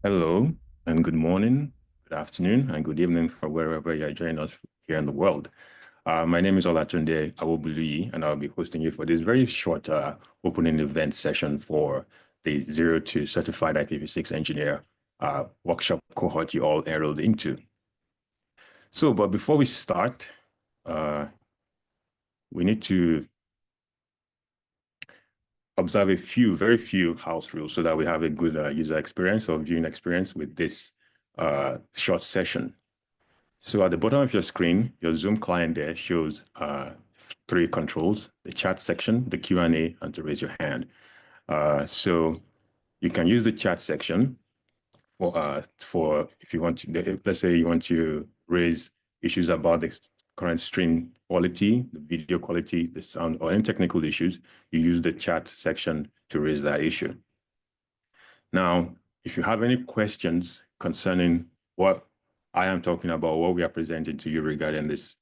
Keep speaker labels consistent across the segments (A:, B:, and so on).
A: Hello and good morning, good afternoon, and good evening for wherever you're joining us here in the world. My name is Olatunde Awobuluyi, and I'll be hosting you for this very short opening event session for the Zero to Certified IPv6 Engineer workshop cohort you all enrolled into. So, but before we start, uh, we need to observe a few, very few house rules so that we have a good user experience or viewing experience with this short session. So at the bottom of your screen, your Zoom client there shows three controls: the chat section, the Q&A, and to raise your hand. So you can use the chat section for if you want to, let's say you want to raise issues about the current stream quality, the video quality, the sound, or any technical issues, you use the chat section to raise that issue. Now, if you have any questions concerning what I am talking about, what we are presenting to you regarding this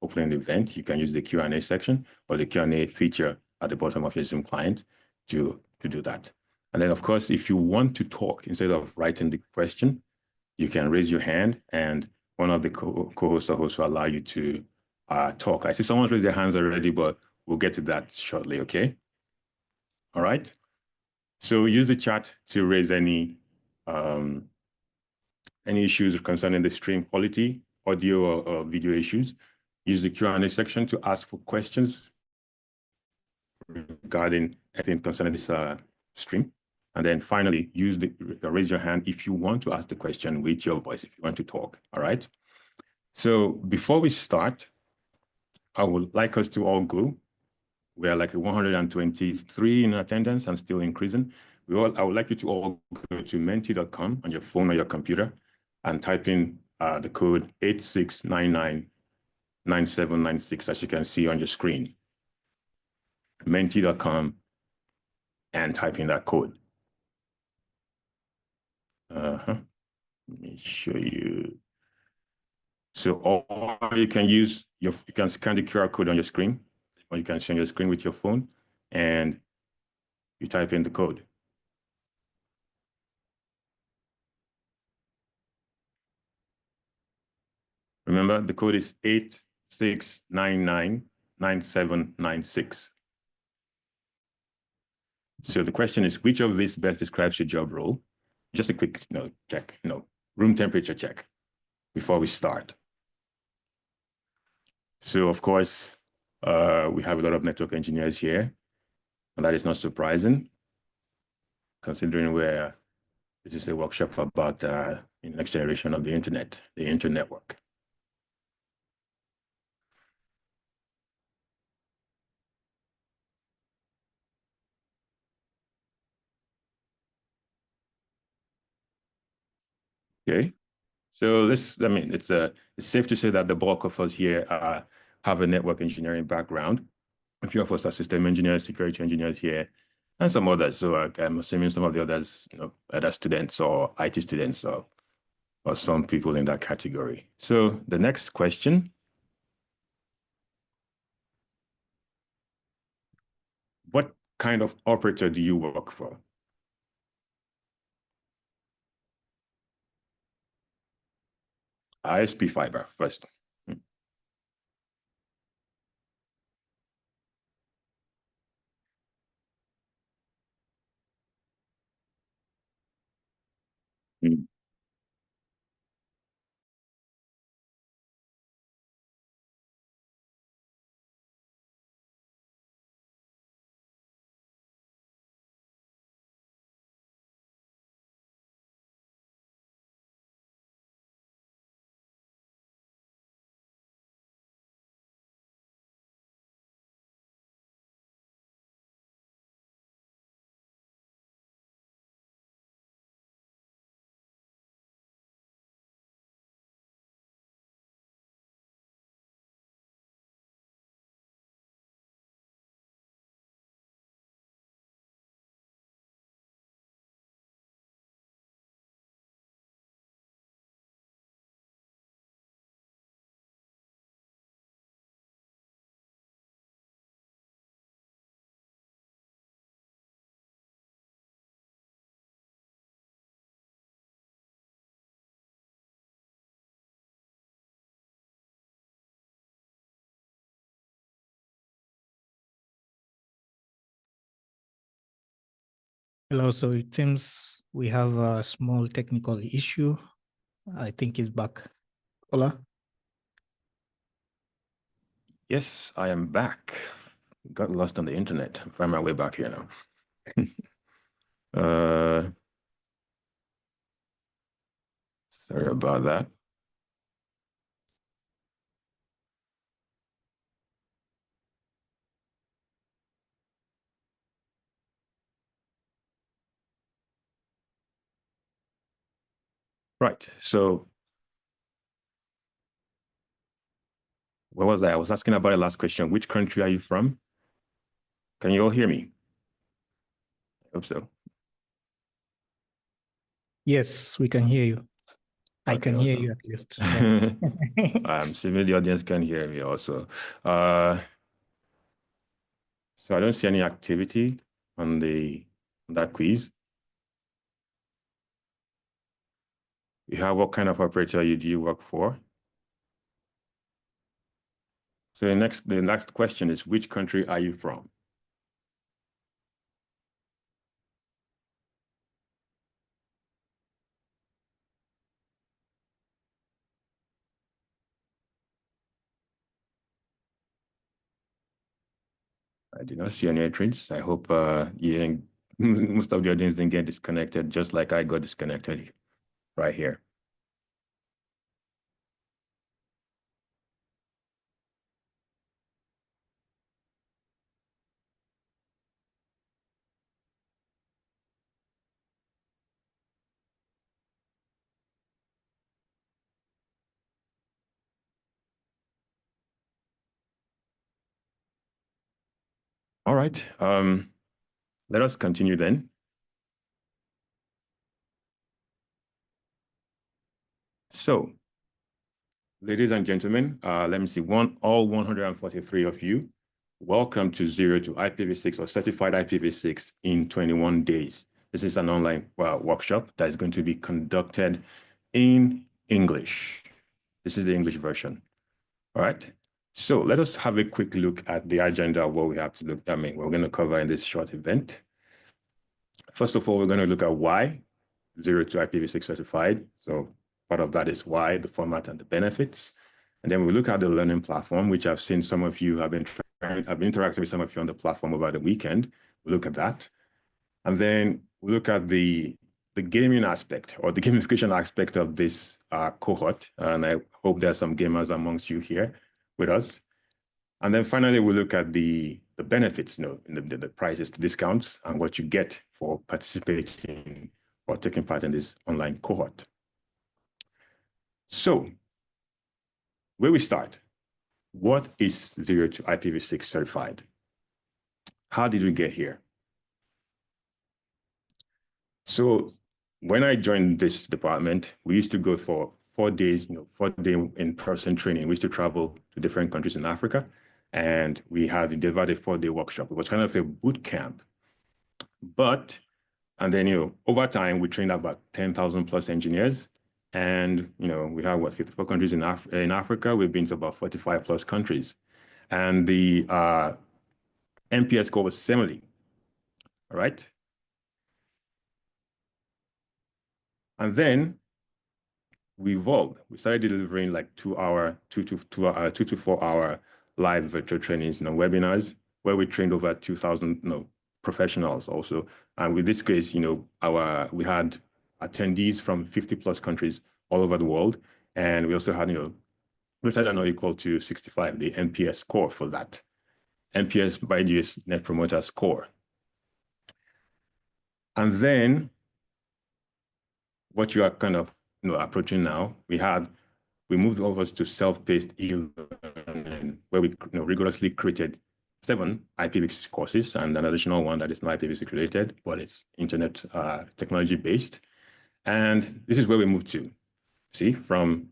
A: opening event, you can use the Q&A section or the Q&A feature at the bottom of your Zoom client to do that. And then, of course, if you want to talk instead of writing the question, you can raise your hand and one of the co-hosts or hosts will allow you to talk. I see someone's raised their hands already, but we'll get to that shortly, okay? All right. So use the chat to raise any issues concerning the stream quality, audio or video issues. Use the Q&A section to ask for questions regarding anything concerning this stream. And then finally, use the raise your hand if you want to ask the question with your voice, if you want to talk, all right? So before we start, I would like us to all go. We are like 123 in attendance and still increasing. I would like you to all go to menti.com on your phone or your computer and type in the code 86999796, as you can see on your screen. Menti.com and type in that code. Let me show you. So, or you can use you can scan the QR code on your screen, or you can share your screen with your phone and you type in the code. Remember, the code is 86999796. So the question is, which of these best describes your job role? Just a quick check, room temperature check before we start. So of course, we have a lot of network engineers here, and that is not surprising, considering this is a workshop about the next generation of the internet, the internetwork. Okay, so it's safe to say that the bulk of us here have a network engineering background. A few of us are system engineers, security engineers here, and some others. So I'm assuming some of the others, other students or IT students or some people in that category. So the next question: what kind of operator do you work for? ISP fiber first. Mm.
B: Hello, so it seems we have a small technical issue. I think he's back. Hola.
A: Yes, I am back. Got lost on the internet. Find my way back here now. Sorry about that. Right. So where was I? I was asking about the last question. Which country are you from? Can you all hear me? I hope so.
B: Yes, we can hear you. I
A: Okay,
B: can hear
A: awesome.
B: you at least. Yeah.
A: I'm assuming the audience can hear me also. So I don't see any activity on that quiz. You have what kind of operator do you work for? So the next question is, which country are you from? I did not see any entries. I hope you didn't, most of the audience didn't get disconnected, just like I got disconnected right here. All right. Let us continue then. So, ladies and gentlemen, let me see, all 143 of you, welcome to Zero to IPv6 or Certified IPv6 in 21 days. This is an online workshop that is going to be conducted in English. This is the English version. All right. So let us have a quick look at the agenda of what we have to look. We're going to cover in this short event. First of all, we're going to look at why Zero to IPv6 certified. So part of that is why, the format, and the benefits. And then we look at the learning platform, which I've seen some of you have been interacting with some of you on the platform over the weekend. We look at that. And then we look at the gaming aspect or the gamification aspect of this cohort. And I hope there are some gamers amongst you here with us. And then finally, we look at the benefits, in the prices, the discounts, and what you get for participating or taking part in this online cohort. So where we start, what is Zero to IPv6 certified? How did we get here? So when I joined this department, we used to go for 4 days, 4-day in-person training. We used to travel to different countries in Africa, and we had delivered a 4-day workshop. It was kind of a boot camp. And then, over time, we trained about 10,000 plus engineers. And, we have 54 countries in Africa. We've been to about 45 plus countries. And the NPS score was 70, all right? And then we evolved. We started delivering like 2 to 4 hour live virtual trainings, webinars, where we trained over 2,000 professionals also. And with this case, we had attendees from 50 plus countries all over the world. And we also had, greater than or equal to 65, the NPS score for that. NPS by US Net Promoter Score. And then what you are kind of approaching now, we moved over to self-paced e-learning, where we rigorously created 7 IPv6 courses and an additional one that is not IPv6 related, but it's internet technology based. And this is where we moved to, from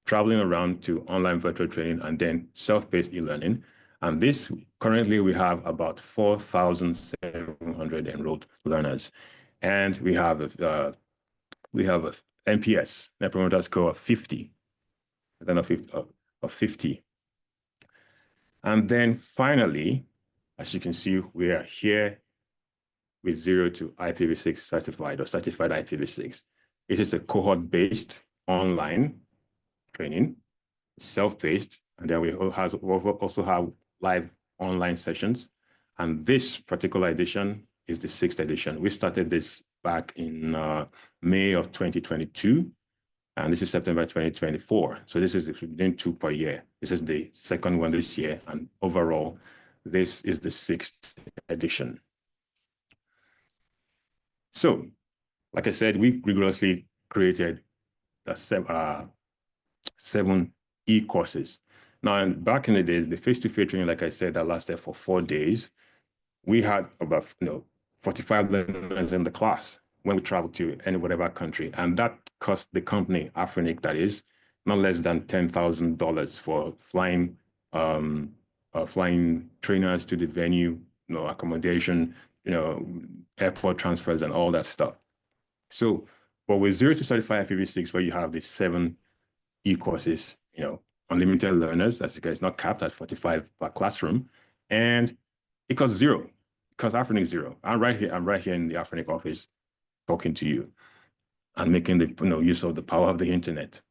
A: traveling around to online virtual training and then self-paced e-learning. And this, currently we have about 4,700 enrolled learners. And we have a NPS, Net Promoter Score of 50, of 50. And then finally, as you can see, we with 0 to IPv6 certified or certified IPv6. It is a cohort-based online training, self-paced, and then we also have live online sessions. And this particular edition is the 6th edition. We started this back in May of 2022, and this is September 2024. So this is doing 2 per year. This is the 2nd one this year, and overall, this is the 6th edition. So, like I said, we rigorously created the 7 e-courses. Now, back in the days, the face-to-face training, like I said, that lasted for 4 days. We had about 45 learners in the class when we traveled to any whatever country, and that cost the company, Afrinic, that is, not less than $10,000 for flying trainers to the venue, accommodation, airport transfers, and all that stuff. So, but with 0 to certified IPv6, where you have the 7 e-courses, unlimited learners, as you guys, not capped at 45 per classroom, and it costs 0. Because Afrinic 0. I'm right here in the Afrinic office talking to you and making the use of the power of the internet.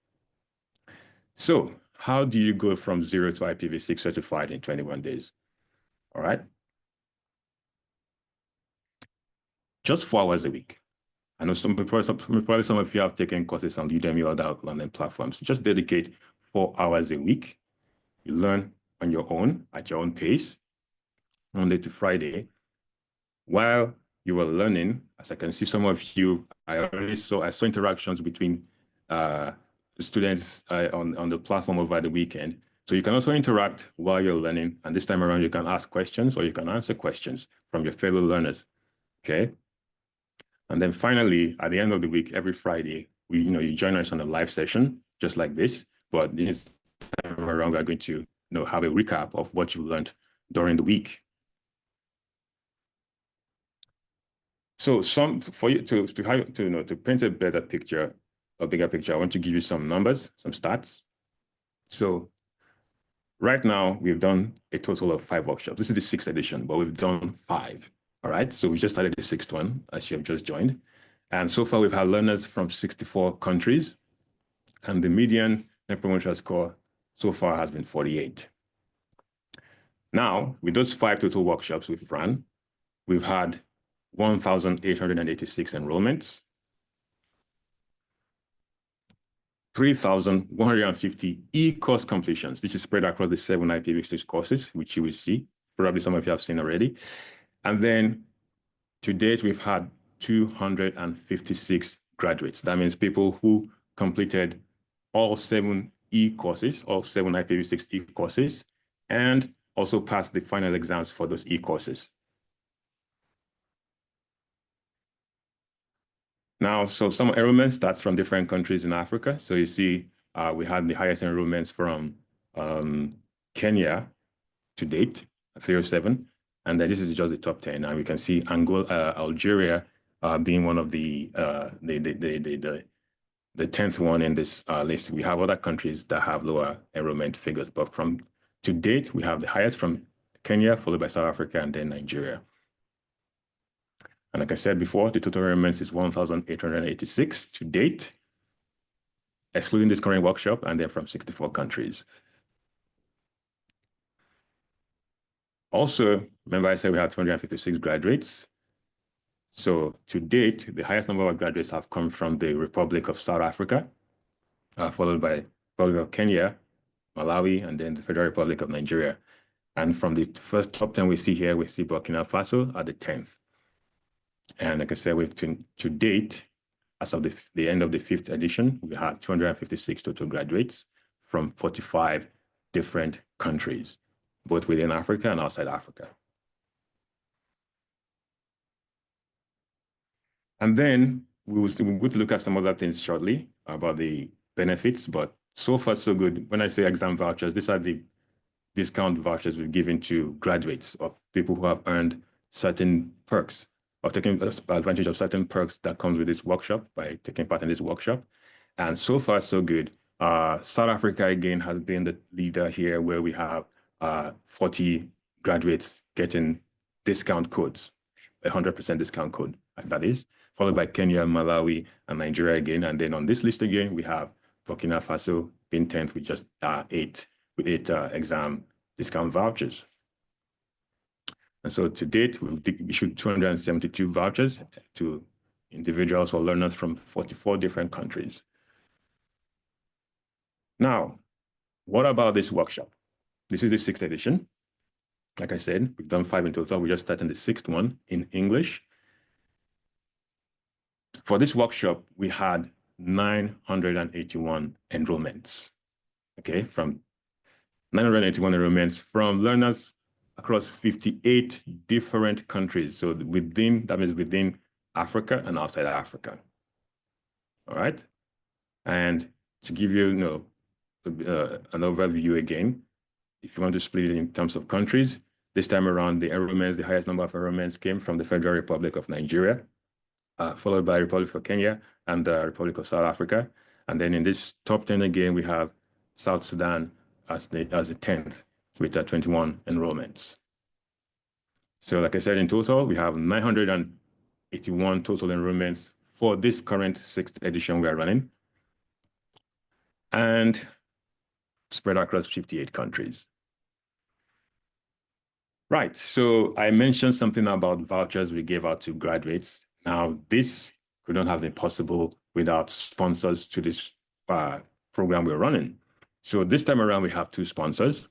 A: So how do you go from 0 to IPv6 certified in 21 days? All right. Just 4 hours a week. I know probably some of you have taken courses on Udemy or other learning platforms. Just dedicate 4 hours a week. You learn on your own, at your own pace, Monday to Friday. While you were learning, as I can see some of you, I saw interactions between students on the platform over the weekend. So you can also interact while you're learning. And this time around, you can ask questions or you can answer questions from your fellow learners, okay? And then finally, at the end of the week, every Friday, you join us on a live session, just like this. But this time around, we're going to have a recap of what you learned during the week. So for you to paint a better picture, a bigger picture, I want to give you some numbers, some stats. So right now we've done a total of 5 workshops. This is the 6th edition, but we've done 5. All right. So we just started the 6th one as you have just joined. And so far we've had learners from 64 countries, and the median Net Promoter Score so far has been 48. Now, with those 5 total workshops we've run, we've had 1,886 enrollments, 3,150 e-course completions, which is spread across the 7 IPv6 courses, which you will see. Probably some of you have seen already. And then to date, we've had 256 graduates. That means people who completed all 7 e-courses, all 7 IPv6 e-courses, and also passed the final exams for those e-courses. Now, so some enrollment stats from different countries in Africa. So you see, we had the highest enrollments from Kenya to date, 307. And then this is just the top 10. And we can see Angola, Algeria being one of the 10th one in this list. We have other countries that have lower enrollment figures, but to date, we have the highest from Kenya, followed by South Africa, and then Nigeria. And like I said before, the total enrollments is 1,886 to date, excluding this current workshop, and then from 64 countries. Also, remember I said we had 256 graduates. So to date, the highest number of graduates have come from the Republic of South Africa, followed by Republic of Kenya, Malawi, and then the Federal Republic of Nigeria. And from the first top 10 we see here, we see Burkina Faso at the 10th. And like I said, to date, as of the end of the 5th edition, we had 256 total graduates from 45 different countries, both within Africa and outside Africa. And then we're going to look at some other things shortly about the benefits, but so far so good. When I say exam vouchers, these are the discount vouchers we've given to graduates or people who have earned certain perks or taking advantage of certain perks that comes with this workshop by taking part in this workshop. And so far so good. South Africa, again, has been the leader here, where we have 40 graduates getting discount codes 100% discount code, that is, followed by Kenya, Malawi, and Nigeria again. And then on this list again, we have Burkina Faso being 10th with just eight exam discount vouchers. And so to date, we've issued 272 vouchers to individuals or learners from 44 different countries. Now, what about this workshop? This is the 6th edition. Like I said, we've done 5 in total. We're just starting the 6th one in English. For this workshop, we had 981 enrollments, okay, from 981 enrollments from learners across 58 different countries. So that means within Africa and outside Africa. All right. And to give you, an overview again, if you want to split it in terms of countries, this time around, the highest number of enrollments came from the Federal Republic of Nigeria, followed by Republic of Kenya and the Republic of South Africa. And then in this top 10 again, we have South Sudan as the 10th with 21 enrollments. So like I said, in total, we have 981 total enrollments for this current 6th edition we are running, and spread across 58 countries. Right, so I mentioned something about vouchers we gave out to graduates. Now, this could not have been possible without sponsors to this program we're running. So this time around, we have 2 sponsors.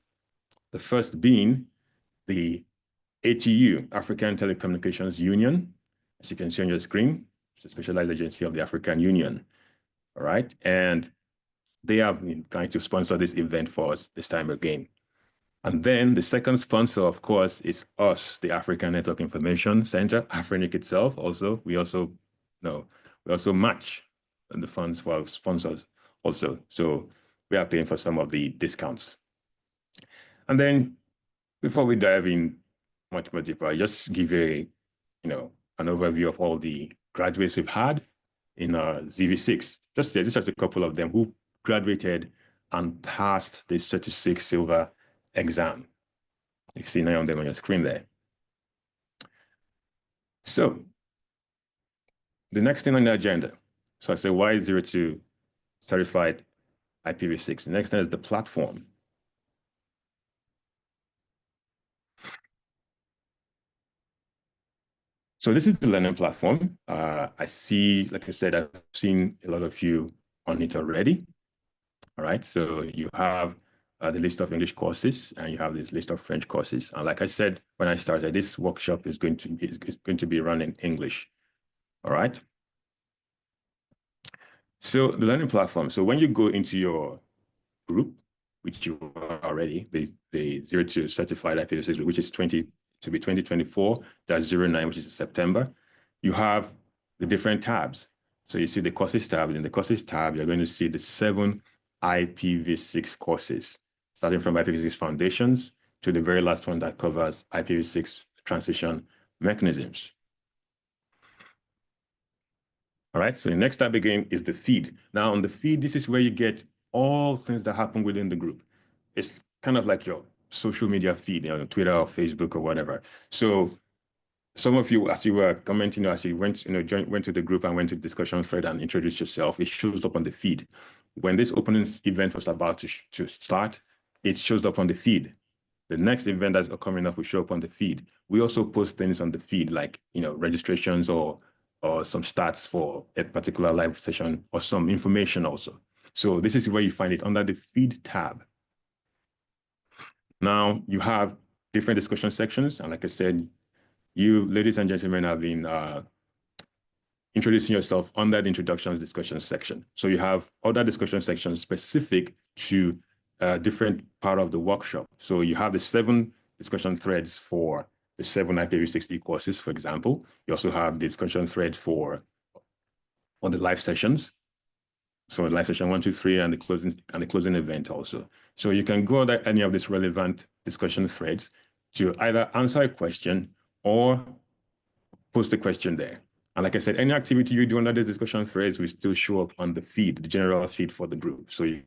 A: The first being the ATU, African Telecommunications Union, as you can see on your screen. It's a specialized agency of the African Union, all right? And they have been going to sponsor this event for us this time again. And then the second sponsor, of course, is us, the African Network Information Center, Afrinic itself. Also, we also match the funds for our sponsors also. So we are paying for some of the discounts. And then before we dive in much more deeper, I just give an overview of all the graduates we've had in IPv6. Just a couple of them who graduated and passed the 36 silver exam. You see 9 of them on your screen there. So the next thing on the agenda. So I say, why 02 certified IPv6? The next thing is the platform. So this is the learning platform. I see, like I said, I've seen a lot of you on it already. All right, so you have the list of English courses and you have this list of French courses. And like I said, when I started, this workshop is going to be run in English. All right. So the learning platform. So when you go into your group, which you are already, the 02 certified IPv6 group, which is 2024-09, which is September, you have the different tabs. So you see the courses tab. In the courses tab, you're going to see the 7 IPv6 courses, starting from IPv6 foundations to the very last one that covers IPv6 transition mechanisms. All right, so the next tab again is the feed. Now on the feed, this is where you get all things that happen within the group. It's kind of like your social media feed, Twitter or Facebook or whatever. So some of you, as you were commenting, as you went, went to the group and went to the discussion thread and introduced yourself, it shows up on the feed. When this opening event was about to start, it shows up on the feed. The next event that's coming up will show up on the feed. We also post things on the feed, like registrations or some stats for a particular live session or some information also. So this is where you find it under the feed tab. Now you have different discussion sections. And like I said, you, ladies and gentlemen, have been introducing yourself under the introductions discussion section. So you have other discussion sections specific to a different part of the workshop. So you have the 7 discussion threads for the 7 IPv6 courses, for example. You also have the discussion thread for on the live sessions. So live session 1, 2, 3, and the closing event also. So you can go to any of these relevant discussion threads to either answer a question or post a question there. And like I said, any activity you do under the discussion threads will still show up on the feed, the general feed for the group. So you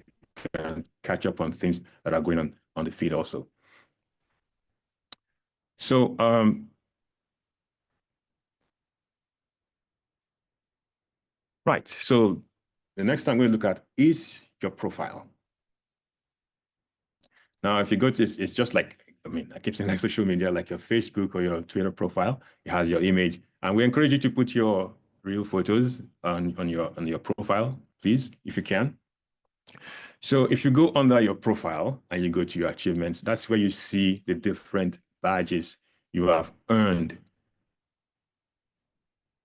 A: can catch up on things that are going on the feed also. So Right, so the next thing I'm going to look at is your profile. Now, if you go to this, it's just like, I mean, I keep saying like social media, like your Facebook or your Twitter profile. It has your image, and we encourage you to put your real photos on your profile, please, if you can. So if you go under your profile and you go to your achievements, that's where you see the different badges you have earned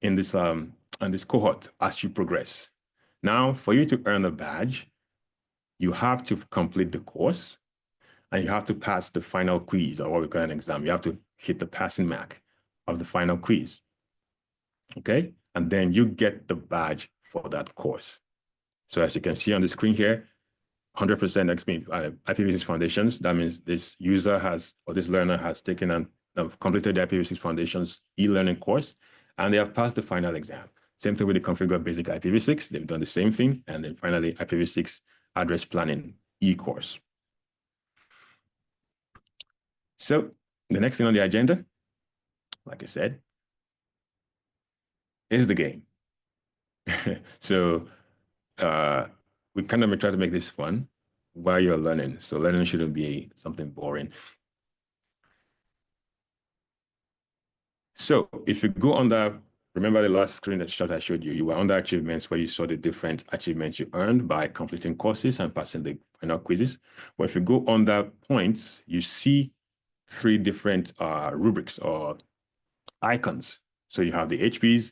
A: in this cohort as you progress. Now, for you to earn a badge, you have to complete the course and you have to pass the final quiz, or what we call an exam. You have to hit the passing mark of the final quiz. Okay? And then you get the badge for that course. So as you can see on the screen here, 100% IPv6 foundations. That means this user has, or this learner has taken and completed the IPv6 foundations e-learning course, and they have passed the final exam. Same thing with the configure basic IPv6. They've done the same thing. And then finally, IPv6 address planning e-course. So the next thing on the agenda, like I said, is the game. So we kind of try to make this fun while you're learning. So learning shouldn't be something boring. So if you go under, remember the last screenshot I showed you, you were under achievements where you saw the different achievements you earned by completing courses and passing the final quizzes. Well, if you go under points, you see 3 different rubrics or icons. So you have the HPs,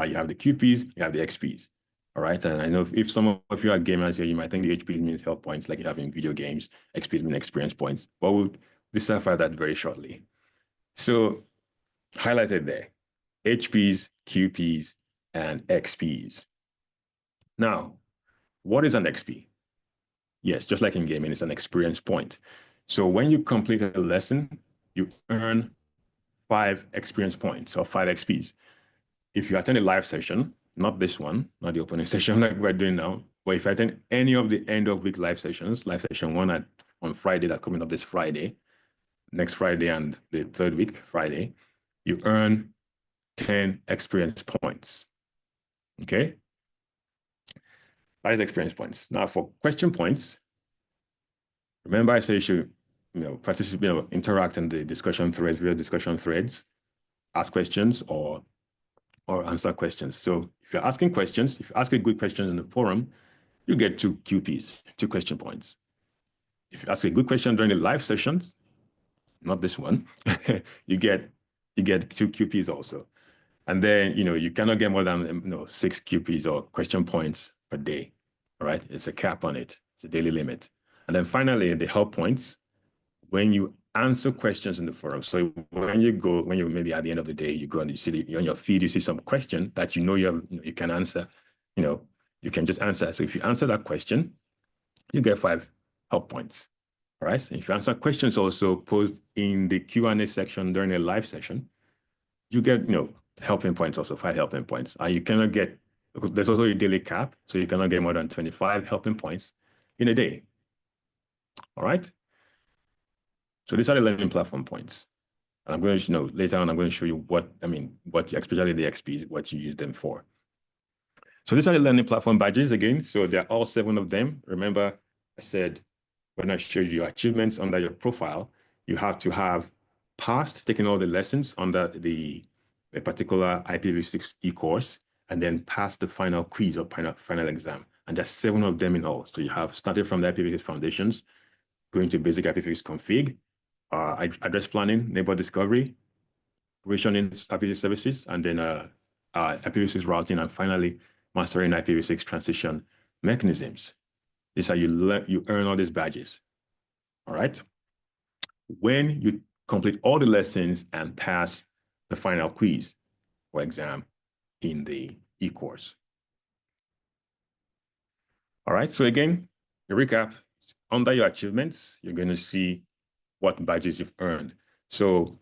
A: you have the QPs, you have the XPs. All right. And I know if some of you are gamers here, you might think the HPs means health points like you have in video games, XPs mean experience points, but we'll decipher that very shortly. So highlighted there, HPs, QPs, and XPs. Now, what is an XP? Yes, just like in gaming, it's an experience point. So when you complete a lesson, you earn 5 experience points or 5 XPs. If you attend a live session, not this one, not the opening session like we're doing now, but if you attend any of the end of week live sessions, live session 1 on Friday, that's coming up this Friday, next Friday, and the 3rd week, Friday, you earn 10 experience points. Okay? That is experience points. Now for question points, remember I say you should participate, interact in the discussion threads, various discussion threads, ask questions or answer questions. So if you're asking questions, if you ask a good question in the forum, you get 2 QPs, 2 question points. If you ask a good question during the live sessions, not this one, you get 2 QPs also. And then, you cannot get more than 6 QPs or question points per day. All right. It's a cap on it. It's a daily limit. And then finally, the help points, when you answer questions in the forum. So when you maybe at the end of the day, you go and you see on your feed, you see some question that you can answer, you can just answer. So if you answer that question, you get 5 help points. All right. So if you answer questions also posed in the Q&A section during a live session, you get, helping points also, 5 helping points. And you cannot get, because there's also a daily cap, so you cannot get more than 25 helping points in a day. All right. So these are the learning platform points. And I'm going to, later on, I'm going to show you what especially the XPs, what you use them for. So these are the learning platform badges again. So they're all 7 of them. Remember, I said, when I showed you achievements under your profile, you have to have passed, taking all the lessons under a particular IPv6 e-course, and then pass the final quiz or final exam. And there's 7 of them in all. So you have started from the IPv6 foundations, going to basic IPv6 config, address planning, neighbor discovery, provisioning IPv6 services, and then IPv6 routing, and finally mastering IPv6 transition mechanisms. This is how you earn all these badges. All right. When you complete all the lessons and pass the final quiz or exam in the e-course. All right. So again, to recap, under your achievements, you're going to see what badges you've earned. So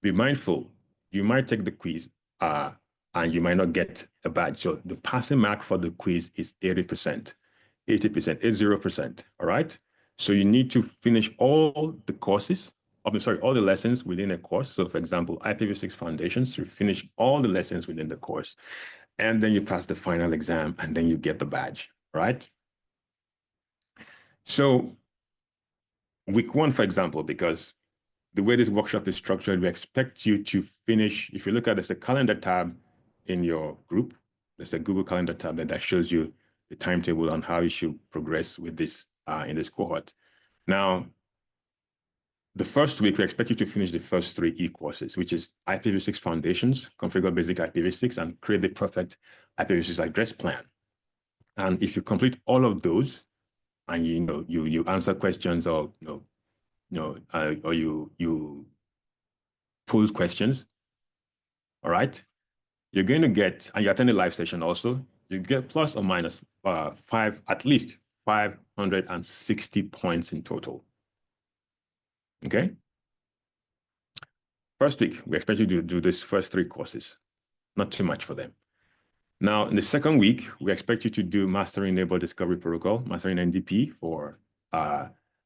A: be mindful, you might take the quiz and you might not get a badge. So the passing mark for the quiz is 80%, 80%. All right. So you need to finish all the courses, all the lessons within a course. So for example, IPv6 foundations, you finish all the lessons within the course. and then you pass the final exam, and then you get the badge, right? So week one, for example, because the way this workshop is structured, we expect you to finish. If you look at there's a calendar tab in your group, there's a Google Calendar tab that shows you the timetable on how you should progress with this in this cohort. Now, the first week, we expect you to finish the first 3 e-courses, which is IPv6 Foundations, Configure Basic IPv6, and Create the Perfect IPv6 Address Plan. And if you complete all of those, and you answer questions or or you pose questions, all right, you're going to get, and you attend a live session also, you get plus or minus at least 560 points in total. Okay. First week, we expect you to do this first 3 courses, not too much for them. Now, in the second week, we expect you to do Mastering Neighbor Discovery Protocol, Mastering NDP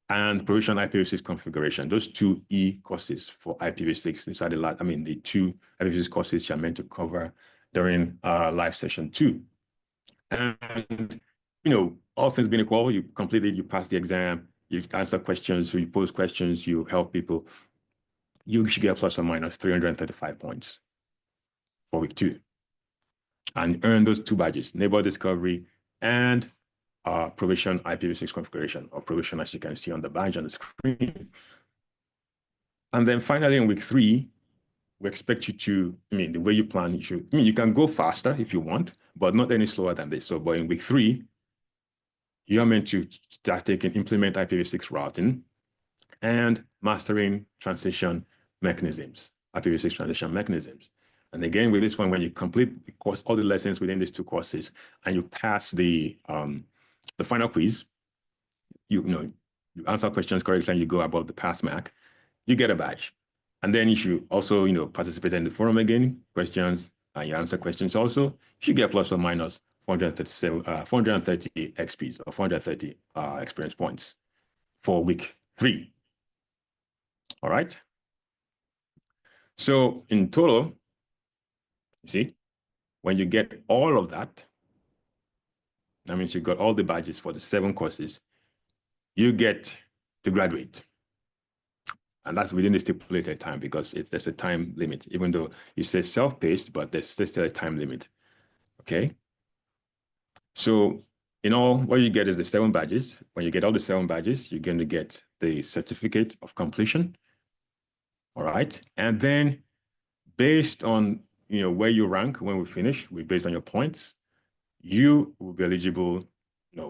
A: and Provision IPv6 Configuration. Those 2 e-courses for IPv6 inside the 2 IPv6 courses you're meant to cover during live session 2. And, all things being equal, you complete it, you pass the exam, you answer questions, you pose questions, you help people, you should get plus or minus 335 points for week 2. And earn those 2 badges, Neighbor Discovery and Provision IPv6 Configuration, or Provision, as you can see on the badge on the screen. And then finally, in week 3, we expect you to, the way you plan, you can go faster if you want, but not any slower than this. So, but in week 3, you're meant to start implement IPv6 routing and mastering transition mechanisms, IPv6 transition mechanisms. And again, with this one, when you complete the course, all the lessons within these 2 courses, and you pass the final quiz, you answer questions correctly and you go above the pass mark, you get a badge. And then you should also, participate in the forum again, questions, and you answer questions also. You should get plus or minus 430 XPs or 430 experience points for week 3. All right. So in total, you see, when you get all of that, that means you got all the badges for the 7 courses, you get to graduate. And that's within the stipulated time because there's a time limit, even though it says self-paced, but there's still a time limit. Okay. So in all, what you get is the 7 badges. When you get all the 7 badges, you're going to get the certificate of completion. All right. And then based on where you rank when we finish, based on your points, you will be eligible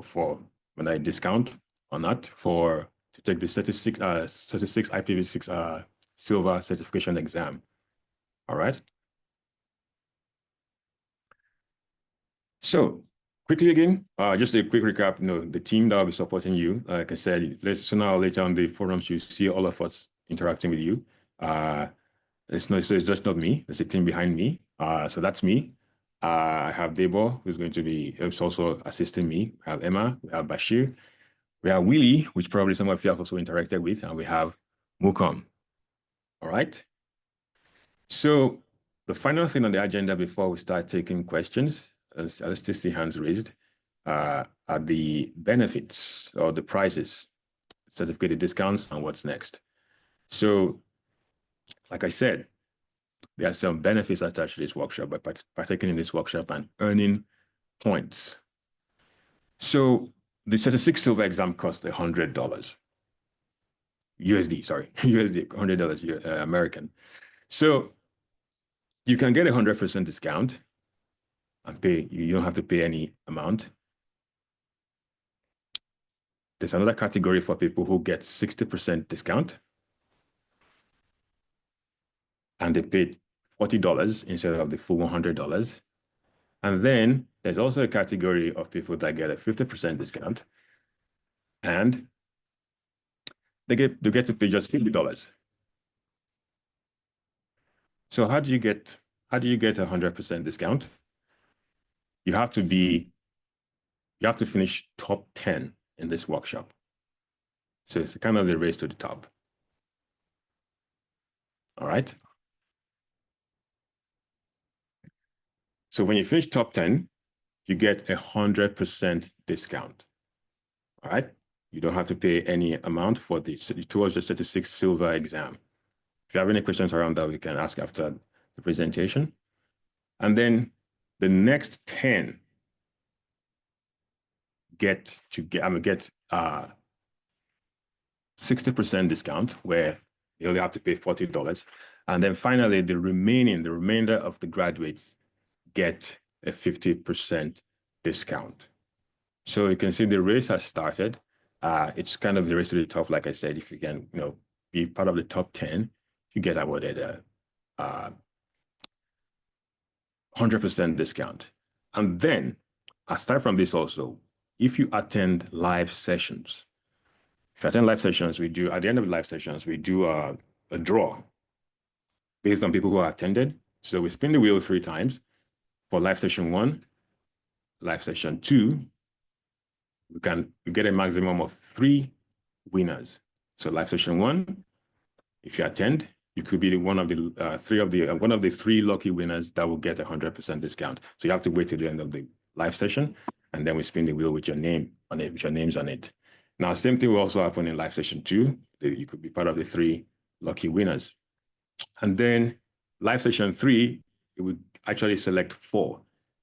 A: for when I discount or not to take the 36 IPv6 silver certification exam. All right. So quickly again, just a quick recap. The team that will be supporting you, like I said, later on the forums, you see all of us interacting with you. It's just not me. There's a team behind me. So that's me. I have Debo, who's also assisting me. We have Emma, we have Bashir, we have Willie, which probably some of you have also interacted with, and we have Mukom. All right. So the final thing on the agenda before we start taking questions, as I still see hands raised, are the benefits or the prices, certificate discounts, and what's next. So, like I said, there are some benefits attached to this workshop by partaking in this workshop and earning points. So the 36 silver exam costs $100. USD, sorry, USD, $100 American. So you can get 100% discount and pay, you don't have to pay any amount. There's another category for people who get 60% discount and they paid $40 instead of the full $100. And then there's also a category of people that get a 50% discount and they get to pay just $50. So how do you get a 100% discount? You have to finish top 10 in this workshop. So it's kind of the race to the top. All right. So when you finish top 10, you get 100% discount. All right. You don't have to pay any amount for towards the 36 silver exam. If you have any questions around that, we can ask after the presentation. And then the next 10 get 60% discount, where you only have to pay $40. And then finally, the remainder of the graduates get a 50% discount. So you can see the race has started. It's kind of the race to the top. Like I said, if you can, be part of the top 10, you get awarded a 100% discount. And then, aside from this also, if you attend live sessions, at the end of live sessions, we do a draw based on people who are attended. So we spin the wheel 3 times for live session 1, live session 2. We get a maximum of 3 winners. So live session 1, if you attend, you could be one of the 3 lucky winners that will get 100% discount. So you have to wait till the end of the live session, and then we spin the wheel with your name on it, with your names on it. Now, same thing will also happen in live session 2. You could be part of the 3 lucky winners. And then live session 3, it would actually select 4,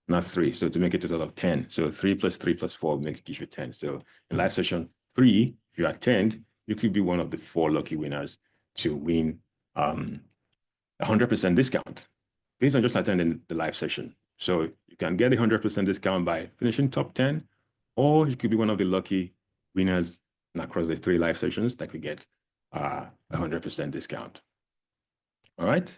A: not 3. So to make a total of 10. So 3 plus 3 plus 4 gives you 10. So in live session 3, if you attend, you could be one of the 4 lucky winners to win 100% discount based on just attending the live session. So you can get a 100% discount by finishing top 10, or you could be one of the lucky winners across the 3 live sessions that could get 100% discount. All right.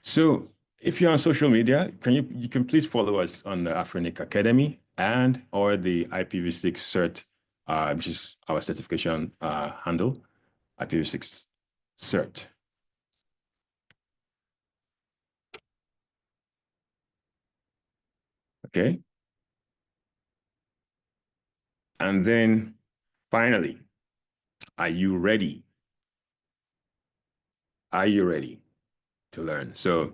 A: So if you're on social media, you can please follow us on the Afrinic Academy and or the IPv6 cert, which is our certification handle, IPv6 cert. Okay. And then finally, are you ready? Are you ready to learn? So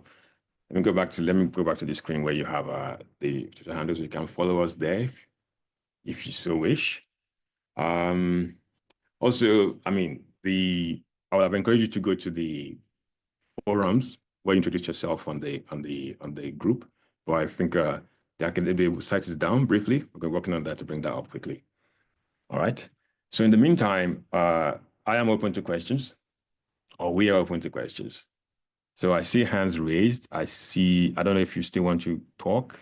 A: let me go back to the screen where you have the Twitter handles. You can follow us there if you so wish. Also, I would have encouraged you to go to the forums where you introduce yourself on the group. But I think the site is down briefly. We're working on that to bring that up quickly. All right. So in the meantime, I am open to questions, or we are open to questions. So I see hands raised. I don't know if you still want to talk,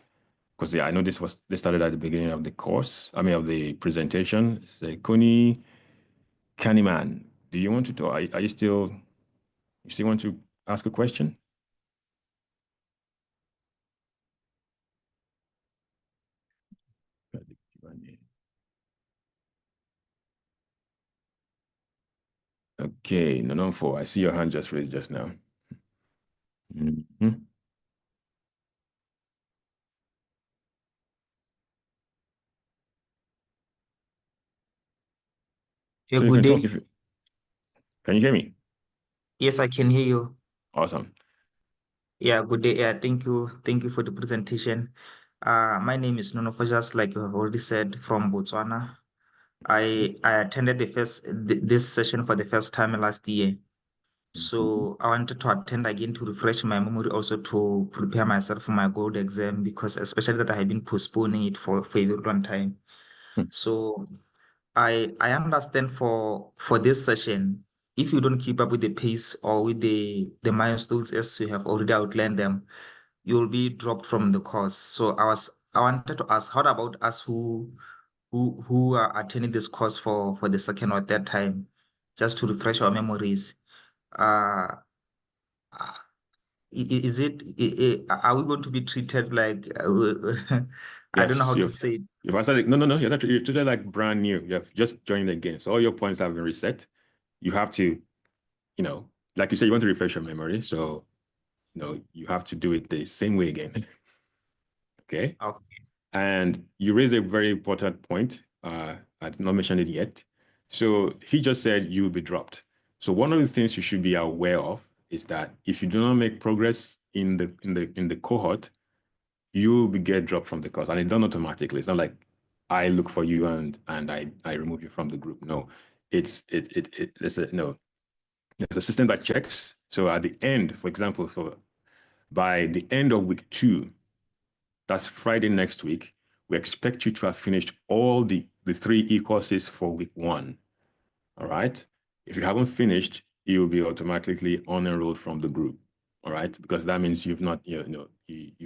A: because I know this started at the beginning of the course. Of the presentation. Say, Kuni Candyman, do you want to talk? Are you still want to ask a question? Okay, no, 4. I see your hand just raised just now. Mm-hmm.
C: Yeah,
A: So you
C: good
A: can talk
C: day.
A: can you hear me?
C: Yes, I can hear you.
A: Awesome.
C: Yeah, good day. Yeah, thank you. Thank you for the presentation. My name is Nono Fajas, like you have already said, from Botswana. I attended this session for the first time last year. So I wanted to attend again to refresh my memory, also to prepare myself for my gold exam, because especially that I have been postponing it for a very long time. So I understand for this session, if you don't keep up with the pace or with the milestones as you have already outlined them, you'll be dropped from the course. So I wanted to ask, how about us who are attending this course for the second or third time, just to refresh our memories? Uh, are we going to be treated like I don't know
A: Yes,
C: how to say it.
A: you've answered it. No. You're treated like brand new. You have just joined again. So all your points have been reset. You have to, like you said, you want to refresh your memory. So, you have to do it the same way again. Okay.
C: Okay.
A: And you raised a very important point. I did not mention it yet. So he just said you will be dropped. So one of the things you should be aware of is that if you do not make progress in the cohort, you will get dropped from the course, and it's done automatically. It's not like I look for you and I remove you from the group. No, there's a system that checks. So at the end, for example, by the end of week 2, that's Friday next week, we expect you to have finished all the 3 e-courses for week 1. All right. If you haven't finished, you'll be automatically unenrolled from the group. All right, because that means you've not, you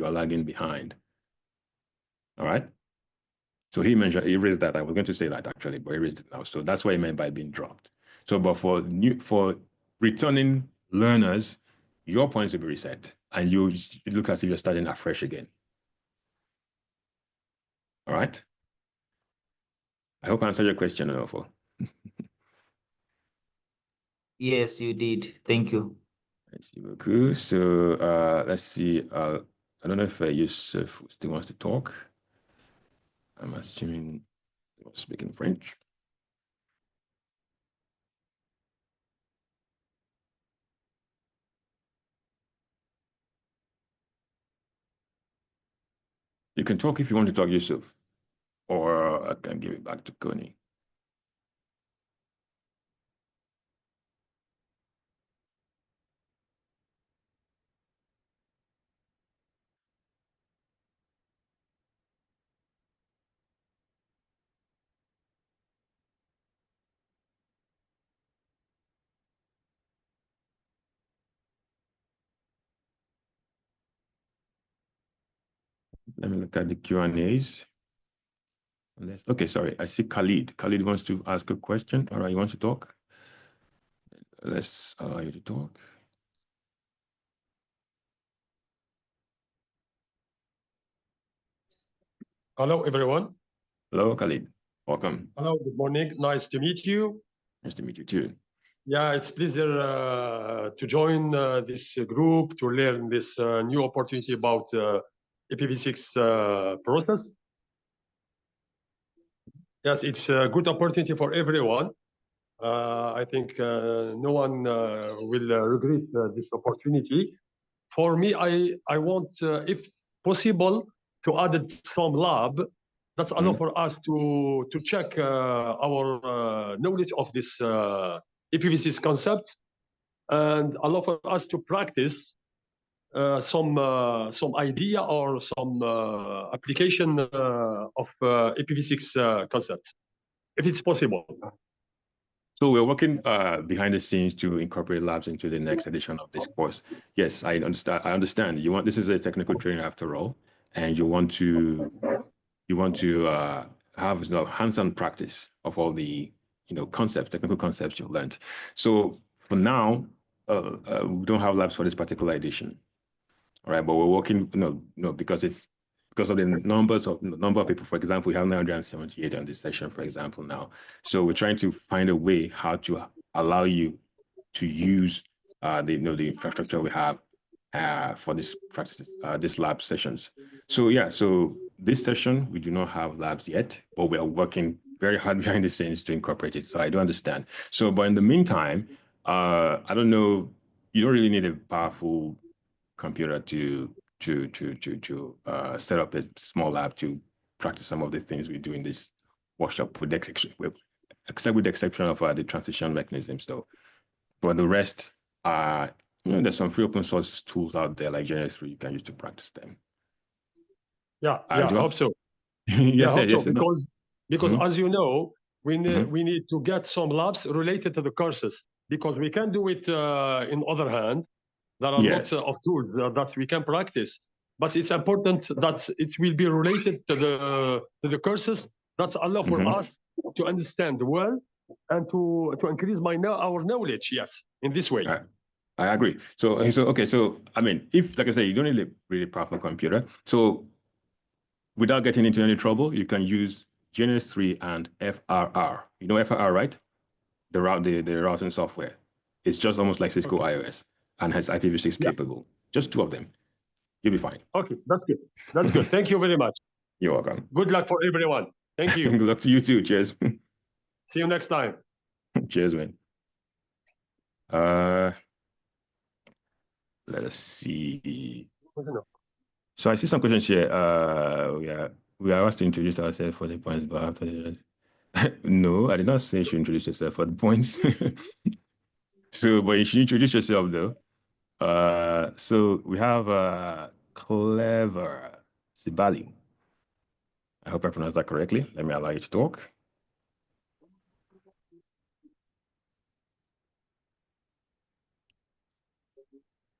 A: are lagging behind. All right. So he raised that. I was going to say that actually, but he raised it now. So that's what he meant by being dropped. So, but for returning learners, your points will be reset, and you look as if you're starting afresh again. All right. I hope I answered your question, Onofo.
C: Yes, you did. Thank you.
A: Merci beaucoup. So let's see. I don't know if Yusuf still wants to talk. I'm assuming he was speaking French. You can talk if you want to talk, Yusuf, or I can give it back to Connie. Let me look at the Q&As. Okay, sorry. I see Khalid. Khalid wants to ask a question. All right, you want to talk? Let's allow you to talk.
D: Hello, everyone.
A: Hello, Khalid. Welcome.
D: Hello, good morning. Nice to meet you.
A: Nice to meet you too.
D: Yeah, it's a pleasure to join this group to learn this new opportunity about IPv6 process. Yes, it's a good opportunity for everyone. I think no one will regret this opportunity. For me, I want, if possible, to add some lab. That's allow for us to check our knowledge of this IPv6 concepts, and allow for us to practice some idea or some application of IPv6 concepts, if it's possible.
A: So we're working behind the scenes to incorporate labs into the next edition of this course. Yes, I understand. This is a technical training after all, and you want to have hands-on practice of all the technical concepts you've learned. So for now, we don't have labs for this particular edition. All right, but we're working because of the number of people. For example, we have 978 on this session, for example, now. So we're trying to find a way how to allow you to use the infrastructure we have for this practices, this lab sessions. So yeah, so this session we do not have labs yet, but we are working very hard behind the scenes to incorporate it. So I do understand. So, but in the meantime, I don't know. You don't really need a powerful computer to set up a small lab to practice some of the things we do in this workshop, except with the exception of the transition mechanisms, though. But the rest, there's some free open source tools out there like GNS3 you can use to practice them.
D: Yeah, I hope so.
A: Yes,
D: I hope
A: yes,
D: so, because as you know, we need to get some labs related to the courses, because we can do it in other hand. There are lots of tools that we can practice, but it's important that it will be related to the courses. That's allow for us to understand well and to increase our knowledge. Yes, in this way.
A: I agree. So okay. So I mean, if like I say, you don't need a really powerful computer. So without getting into any trouble, you can use GNS3 and FRR. You know FRR, right? The routing software. It's just almost like Cisco iOS and has IPv6 capable. Just 2 of them. You'll be fine.
D: Okay, that's good. That's good. Thank you very much.
A: You're welcome.
D: Good luck for everyone. Thank you.
A: Good luck to you too. Cheers.
D: See you next time.
A: Cheers, man. Let us see. So I see some questions here. We are asked to introduce ourselves for the points, but after the no, I did not say you should introduce yourself for the points. So, but you should introduce yourself though. So we have Clever Sibali. I hope I pronounced that correctly. Let me allow you to talk.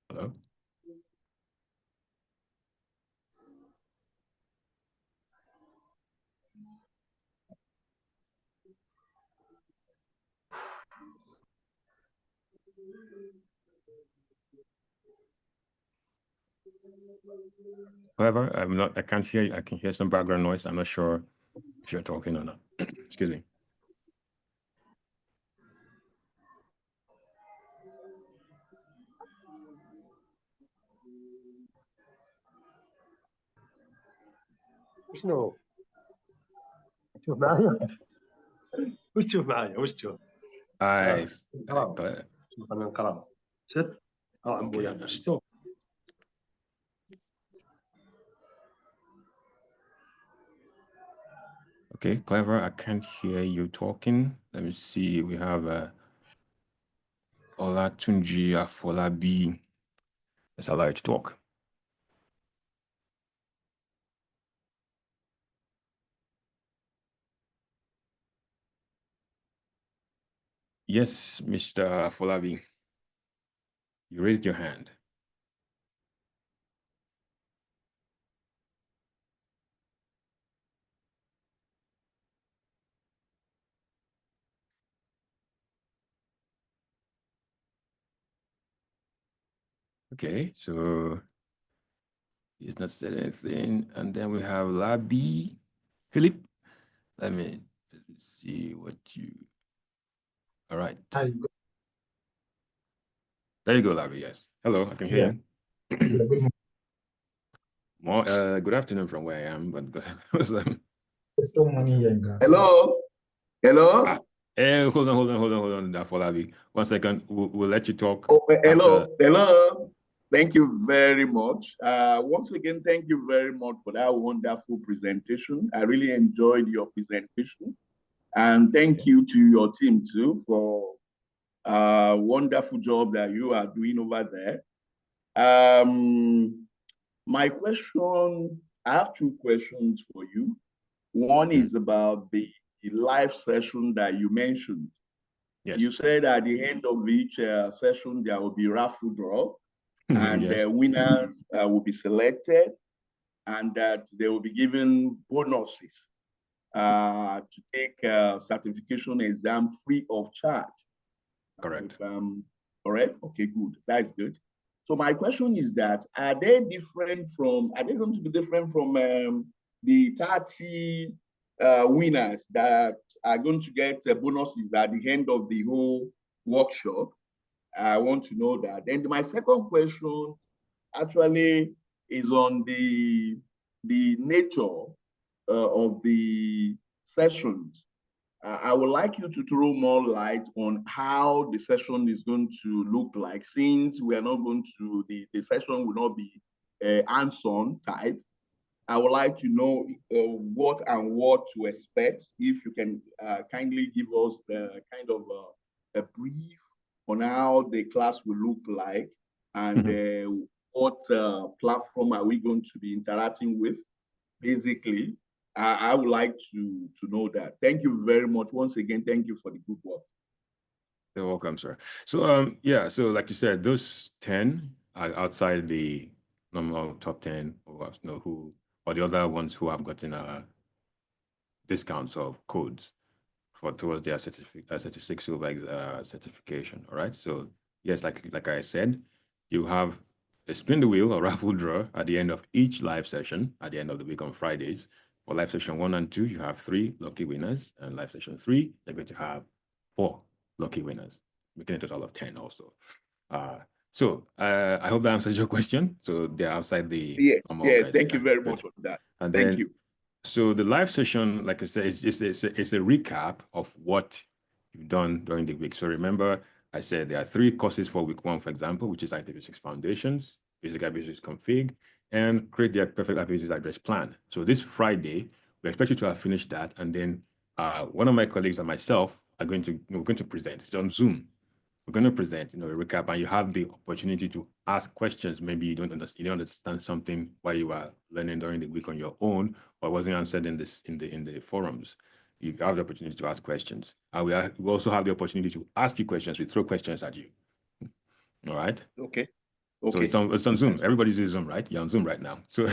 A: Hello. However, I can't hear you. I can hear some background noise. I'm not sure if you're talking or not. Excuse me.
D: شنو؟ شوف معايا وش تشوف معايا وش تشوف؟ شوف انا نقرا شت عم بويا شتو
A: Okay, Clever, I can't hear you talking. Let me see. We have Olatunji Afolabi. Let's allow you to talk. Yes, Mr. Afolabi. You raised your hand. Okay, so he's not said anything. And then we have Labi. Philip, let me see what you... All right.
E: Hi.
A: There you go, Labi, yes. Hello, I can hear
E: Yes.
A: you.
E: Good morning.
A: More, good afternoon from where I am, but because
E: It's still morning here in Ghana.
F: Hello? Hello?
A: hold on, Afolabi. 1 second, we'll let you talk.
F: Oh, hello?
A: after...
F: Hello? Thank you very much. Once again, thank you very much for that wonderful presentation. I really enjoyed your presentation. And thank you to your team too for a wonderful job that you are doing over there. My question, I have two questions for you. One is about the live session that you mentioned.
A: Yes.
F: You said at the end of each session, there will be raffle draw, and
A: Yes.
F: the winners will be selected, and that they will be given bonuses to take certification exam free of charge.
A: Correct.
F: Correct? Okay, good. That's good. So my question is that, are they going to be different from the 30 winners that are going to get bonuses at the end of the whole workshop? I want to know that. And my second question actually is on the nature of the sessions. I would like you to throw more light on how the session is going to look like, since we are not going to, the session will not be hands-on type. I would like to know what to expect. If you can kindly give us the kind of a brief on how the class will look like, and what platform are we going to be interacting with, basically. I would like to know that. Thank you very much. Once again, thank you for the good work.
A: You're welcome, sir. So, yeah, so like you said, those 10 are outside the normal top 10, or the other ones who have gotten discounts of codes towards their 36 silver certification. All right. So yes, like I said, you have a spin the wheel or raffle draw at the end of each live session at the end of the week on Fridays. For live session 1 and 2, you have 3 lucky winners, and live session 3, you're going to have 4 lucky winners, making a total of 10 also. I hope that answers your question. So they're outside the
F: yes. Thank you very much for that.
A: And
F: thank
A: then,
F: you.
A: So the live session, like I said, it's a recap of what you've done during the week. So remember, I said there are 3 courses for week 1, for example, which is IPv6 Foundations, Basic IPv6 Config, and create their perfect IPv6 address plan. So this Friday, we expect you to have finished that, and then one of my colleagues and myself are going to we're going to present. It's on Zoom. We're going to present, a recap, and you have the opportunity to ask questions. Maybe you don't understand something while you are learning during the week on your own, or wasn't answered in the forums. You have the opportunity to ask questions. And we also have the opportunity to ask you questions. We throw questions at you. All right.
F: Okay.
A: So
F: Okay.
A: it's on Zoom. Everybody's in Zoom, right? You're on Zoom right now. So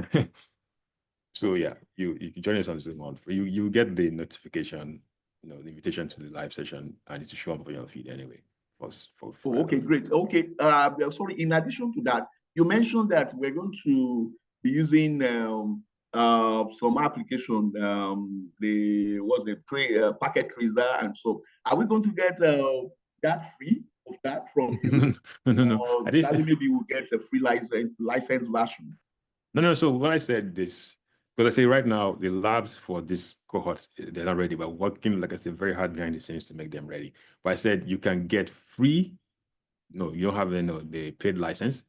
A: so yeah, you join us on Zoom on you get the notification, the invitation to the live session, and it will show up on your feed anyway.
F: Oh, okay, great. Okay. Sorry, in addition to that, you mentioned that we're going to be using some application, packet tracer, and so are we going to get that free of that from you?
A: No.
F: Sadly, maybe we'll get a free license version.
A: No. So when I said this, because I say right now the labs for this cohort, they're not ready. We're working, like I said, very hard behind the scenes to make them ready. But I said you can get free. No, you don't have the paid license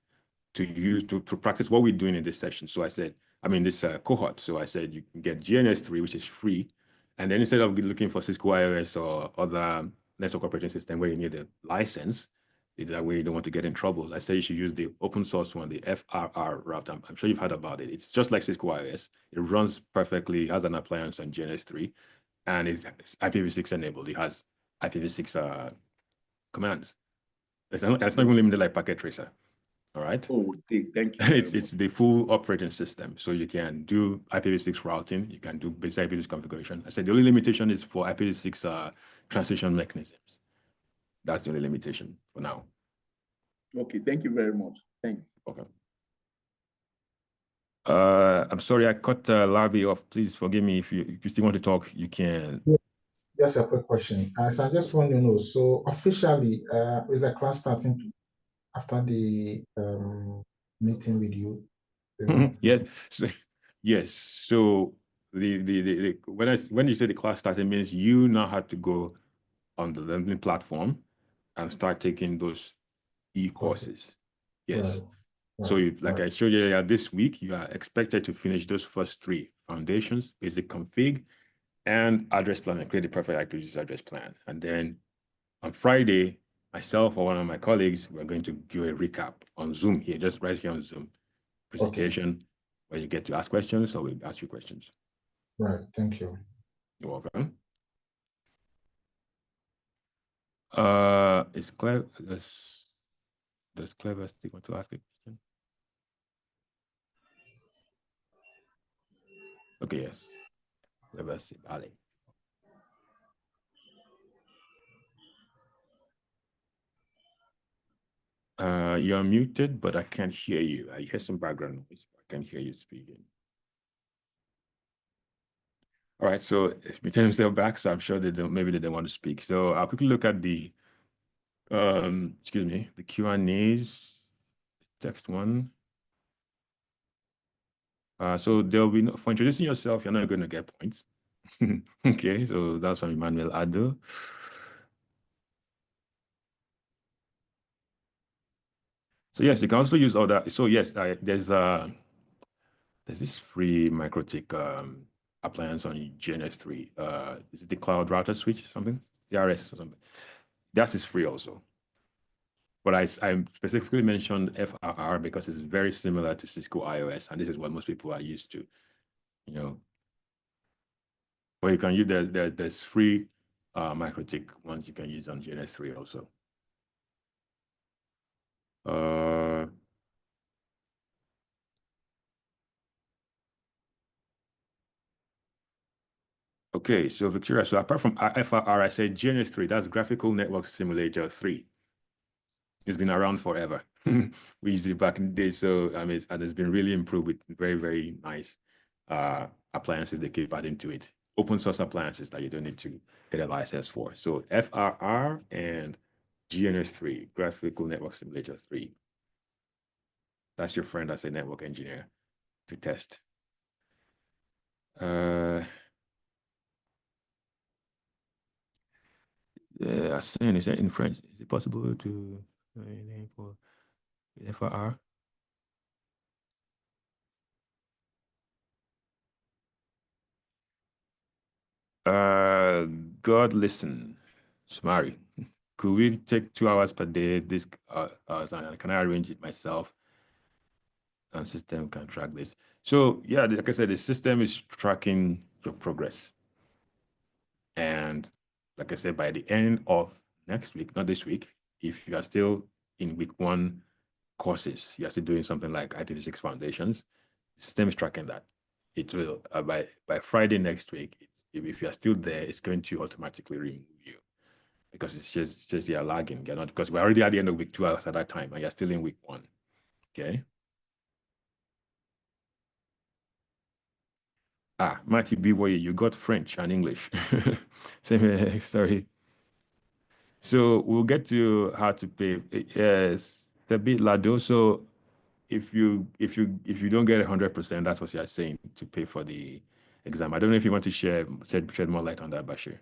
A: to use to practice what we're doing in this session. So I said, this cohort. So I said you can get GNS3, which is free, and then instead of looking for Cisco iOS or other network operating system where you need a license, that way you don't want to get in trouble. I say you should use the open source one, the FRR route. I'm sure you've heard about it. It's just like Cisco iOS. It runs perfectly, has an appliance on GNS3, and it's IPv6 enabled. It has IPv6 commands. It's not even limited like packet tracer. All right.
F: Oh, thank you.
A: It's the full operating system. So you can do IPv6 routing. You can do basic IPv6 configuration. I said the only limitation is for IPv6 transition mechanisms. That's the only limitation for now.
F: Okay, thank you very much. Thanks.
A: Okay. I'm sorry, I cut Larry off. Please forgive me. If you still want to talk, you can.
E: Just a quick question. So I just want to know, so officially, is the class starting after the meeting with you?
A: Yes. So the when you say the class starting means you now have to go on the learning platform and start taking those e-courses. Yes.
E: Right.
A: So like I showed you this week, you are expected to finish those first three: foundations, basic config, and address plan, and create the perfect IPv6 address plan. And then on Friday, myself or one of my colleagues, we're going to do a recap on Zoom here, just right here on Zoom presentation, where you get to ask questions, so we ask you questions.
E: Right. Thank you.
A: You're welcome. Is Clever, does Clever still want to ask a question? Okay, yes. Clever, Ali. You're muted, but I can't hear you. I hear some background noise. I can't hear you speaking. All right, so if you turn yourself back, so I'm sure maybe they don't want to speak. So I'll quickly look at the the Q&As, text one. So there'll be for introducing yourself, you're not going to get points. Okay, so that's from Emmanuel Ado. So yes, you can also use other. So yes, there's this free MikroTik appliance on GNS3. Is it the cloud router switch or something? DRS or something. That is free also. But I specifically mentioned FRR because it's very similar to Cisco iOS, and this is what most people are used to, But you can use there's free MikroTik ones you can use on GNS3 also. Okay, so Victoria, so apart from FRR, I said GNS3, that's Graphical Network Simulator 3. It's been around forever. We used it back in the day, so and it's been really improved with very, very nice appliances they keep adding to it. Open source appliances that you don't need to get a license for. So FRR and GNS3, Graphical Network Simulator 3. That's your friend as a network engineer to test. Saying, is that in French? Is it possible to name for FRR? God, listen, Sumari, could we take 2 hours per day? This can I arrange it myself? And system can track this. So yeah, like I said, the system is tracking your progress. And like I said, by the end of next week, not this week, if you are still in week 1 courses, you are still doing something like IPv6 foundations, the system is tracking that. It will, by Friday next week, if you are still there, it's going to automatically remove you because it's just you're lagging. You're not, because we're already at the end of week 2 at that time and you're still in week 1. Okay. Matty Biboye, you got French and English. Same, sorry. So we'll get to how to pay. Yes, a bit Lado. So if you don't get 100%, that's what you're saying to pay for the exam. I don't know if you want to shed more light on that, Bashir.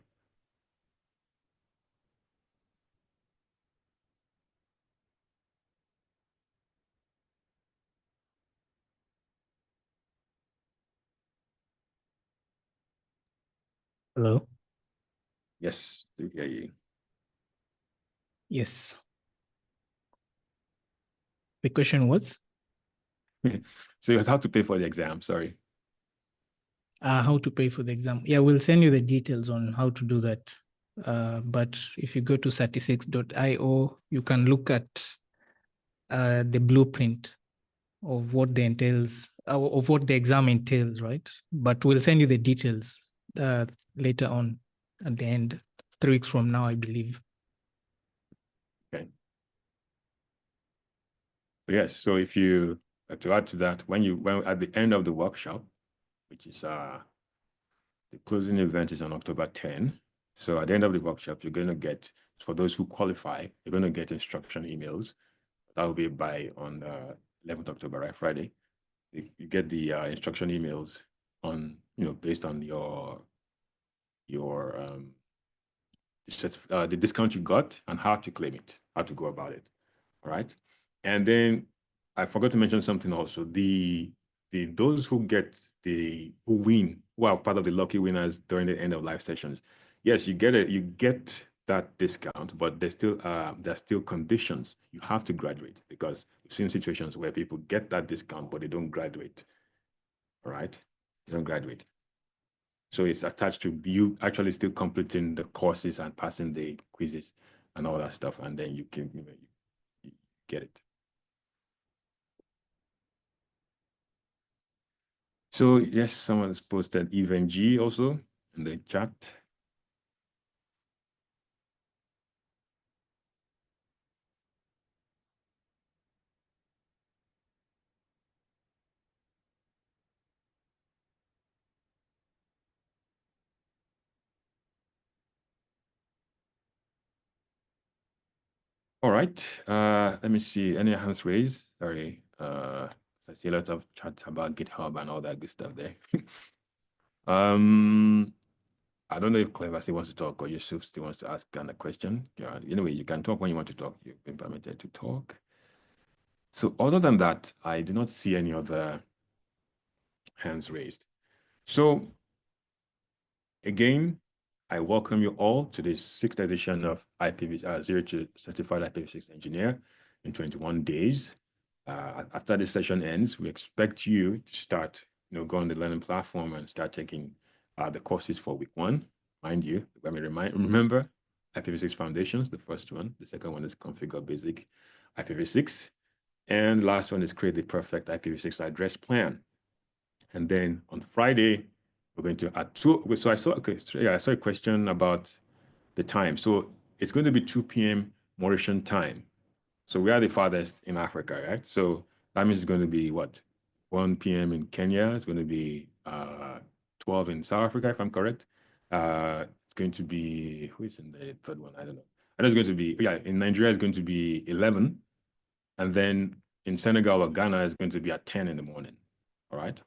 B: Hello?
A: Yes, to hear you.
B: Yes. The question was?
A: So it's how to pay for the exam, sorry.
B: How to pay for the exam. Yeah, we'll send you the details on how to do that. But if you go to 36.io, you can look at the blueprint of what the entails, of what the exam entails, right? But we'll send you the details later on at the end, 3 weeks from now, I believe.
A: Okay. Yes, so if you, to add to that, when at the end of the workshop, which is the closing event is on October 10. So at the end of the workshop, you're going to get, for those who qualify, you're going to get instruction emails. That will be on the 11th October, right? Friday. You get the instruction emails on, based on the discount you got and how to claim it, how to go about it. All right. And then I forgot to mention something also. Those who win, who are part of the lucky winners during the end of live sessions. Yes, you get that discount, but there's still conditions. You have to graduate because we've seen situations where people get that discount, but they don't graduate. All right. They don't graduate. So it's attached to you actually still completing the courses and passing the quizzes and all that stuff, and then you can you get it. So yes, someone has posted even G also in the chat. All right. Let me see. Any hands raised? Sorry. I see a lot of chats about GitHub and all that good stuff there. I don't know if Clever still wants to talk or Yusuf still wants to ask a question. Yeah. Anyway, you can talk when you want to talk. You've been permitted to talk. So other than that, I do not see any other hands raised. So again, I welcome you all to this 6th edition of Zero to Certified IPv6 Engineer in 21 days. After this session ends, we expect you to start, go on the learning platform and start taking the courses for week 1. Mind you, let me remember IPv6 Foundations, the first one. The second one is Configure Basic IPv6. And the last one is Create the Perfect IPv6 Address Plan. And then on Friday, we're going to add 2. So I saw a question about the time. So it's going to be 2 p.m. Mauritian time. So we are the farthest in Africa, right? So that means it's going to be what? 1 p.m. in Kenya. It's going to be 12 in South Africa, if I'm correct. It's going to be, who is in the third one? I don't know. I know it's going to be, in Nigeria, it's going to be 11. And then in Senegal or Ghana, it's going to be at 10 in the morning. All right.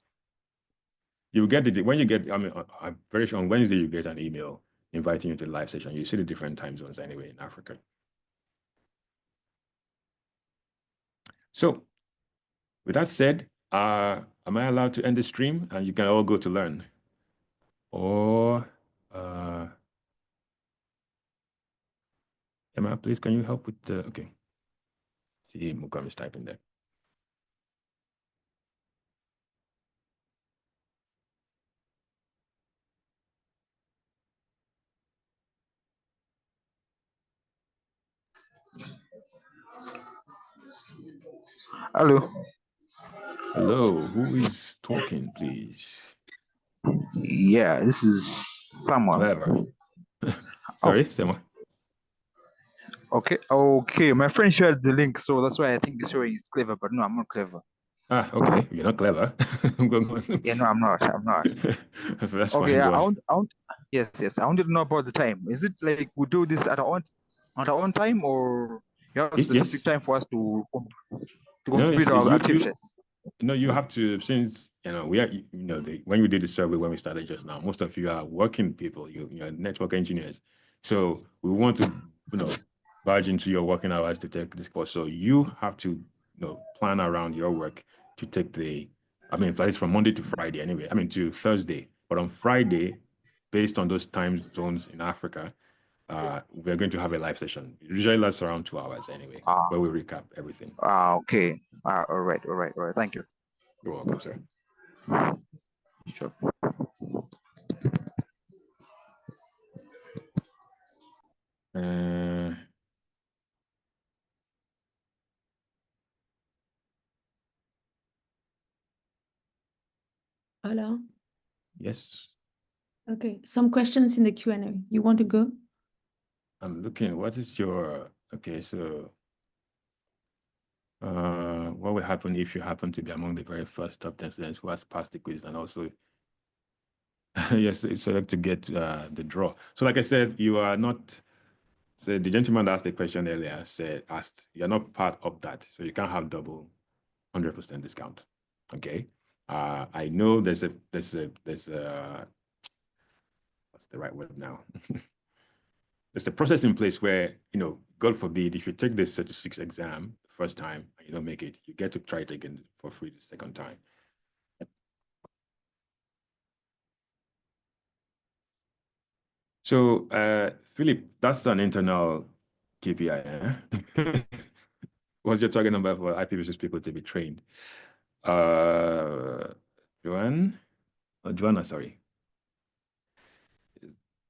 A: You get when you get, I'm very sure on Wednesday you get an email inviting you to the live session. You see the different time zones anyway in Africa. So with that said, am I allowed to end the stream and you can all go to learn? Or Emma, please, can you help with the, okay. See, Mukam is typing there.
G: Hello.
A: Hello, who is talking, please?
G: Yeah, this is Samuel.
A: Clever. Sorry, Samuel.
G: Okay. My friend shared the link, so that's why I think it's showing it's clever, but no, I'm not clever.
A: Ah, okay. You're not clever.
G: Yeah, no, I'm not.
A: That's
G: Okay,
A: fine.
G: yeah,
A: Go on.
G: yes. I wanted to know about the time. Is it like we do this at our own time, or you have a specific
A: Yes.
G: time for us to
A: You know,
G: complete our activities?
A: You have to, since, we are, when we did the survey, when we started just now, most of you are working people, you're network engineers. So we want to, barge into your working hours to take this course. So you have to, plan around your work to take it's from Monday to Friday anyway, to Thursday. But on Friday, based on those time zones in Africa, we're going to have a live session. It usually lasts around 2 hours anyway, where we recap everything.
G: Okay. All right. Thank you.
A: You're welcome, sir.
G: Sure.
H: Hello.
A: Yes.
H: Okay, some questions in the Q&A. You want to go?
A: I'm looking, what is your, okay, so what will happen if you happen to be among the very first top 10 students who has passed the quiz and also, yes, select to get the draw. So like I said, you are not, so the gentleman that asked the question earlier asked, you're not part of that, so you can't have double 100% discount, okay? I know there's a, what's the right word now? There's a process in place where, God forbid, if you take the 36 exam the first time and you don't make it, you get to try it again for free the second time. So, Philip, that's an internal KPI. Eh? What's your target number for IPv6 people to be trained? Joanna, sorry.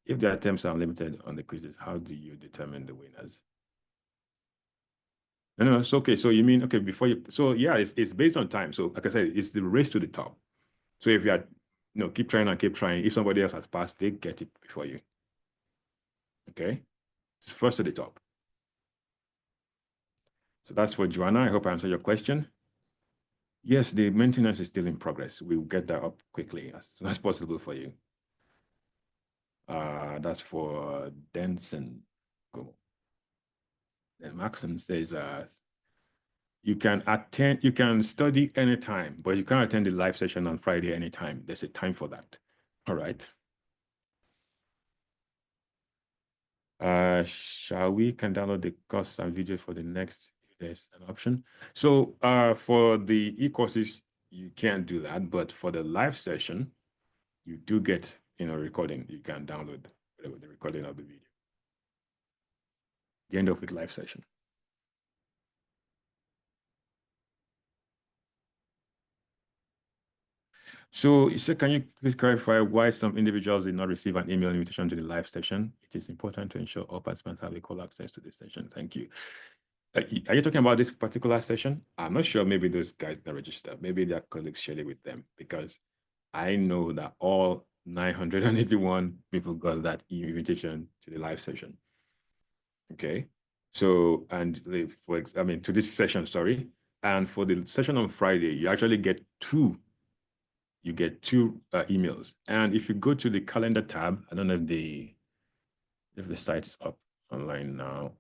A: If the attempts are unlimited on the quizzes, how do you determine the winners? No, it's okay. So you mean, okay, before you, so yeah, it's based on time. So like I said, it's the race to the top. So if you are, keep trying and keep trying, if somebody else has passed, they get it before you. Okay? It's first to the top. So that's for Joanna. I hope I answered your question. Yes, the maintenance is still in progress. We'll get that up quickly as soon as possible for you. That's for Denson. Go. And Maxon says, you can study anytime, but you can't attend the live session on Friday anytime. There's a time for that. All right. Shall we can download the course and video for the next, if there's an option. So for the e-courses, you can't do that, but for the live session, you do get, recording. You can download the recording of the video. The end of week live session. So he said, can you please clarify why some individuals did not receive an email invitation to the live session? It is important to ensure all participants have equal access to this session. Thank you. Are you talking about this particular session? I'm not sure. Maybe those guys that register, maybe their colleagues share it with them, because I know that all 981 people got that invitation to the live session. Okay. So, and to this session, sorry. And for the session on Friday, you actually get two emails. And if you go to the calendar tab, I don't know if the site is up online now.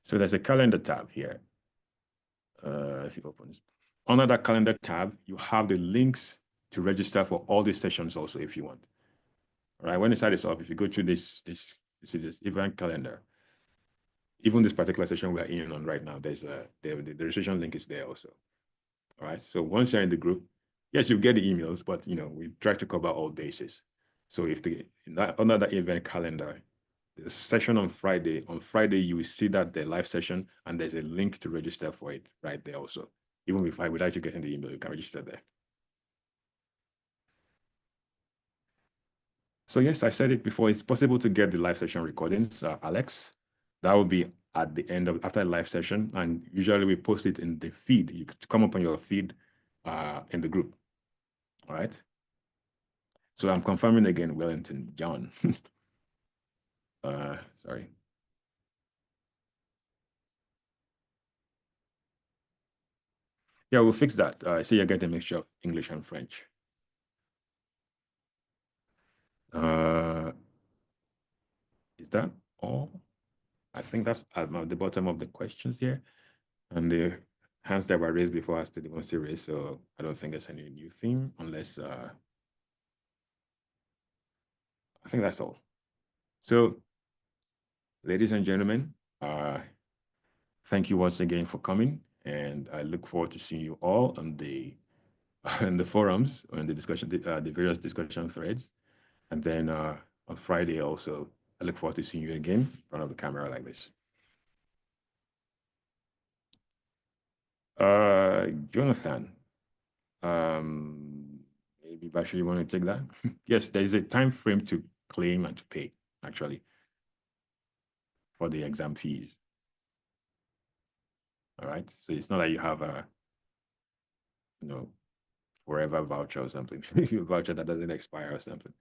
A: So there's a calendar tab here. If you open this, under that calendar tab, you have the links to register for all these sessions also if you want. All right, when the site is up, if you go to this event calendar, even this particular session we're in on right now, the registration link is there also. All right, so once you're in the group, yes, you get the emails, but we try to cover all bases. So if under that event calendar, the session on Friday you will see that the live session, and there's a link to register for it right there also. Even without you getting the email, you can register there. So yes, I said it before, it's possible to get the live session recordings, Alex. That will be at the end after the live session, and usually we post it in the feed. You could come up on your feed in the group, all right? So I'm confirming again, Wellington, John. Sorry. Yeah, we'll fix that. I see you're getting a mixture of English and French. Is that all? I think that's at the bottom of the questions here. And the hands that were raised before are still the ones raised, so I don't think there's any new theme unless, I think that's all. So, ladies and gentlemen, thank you once again for coming, and I look forward to seeing you all on the in the forums, or in the discussion, the various discussion threads. And then on Friday also, I look forward to seeing you again in front of the camera like this. Jonathan, maybe Bashir, you want to take that? Yes, there is a time frame to claim and to pay, actually, for the exam fees. All right, so it's not like you have a, forever voucher or something, a voucher that doesn't expire or something,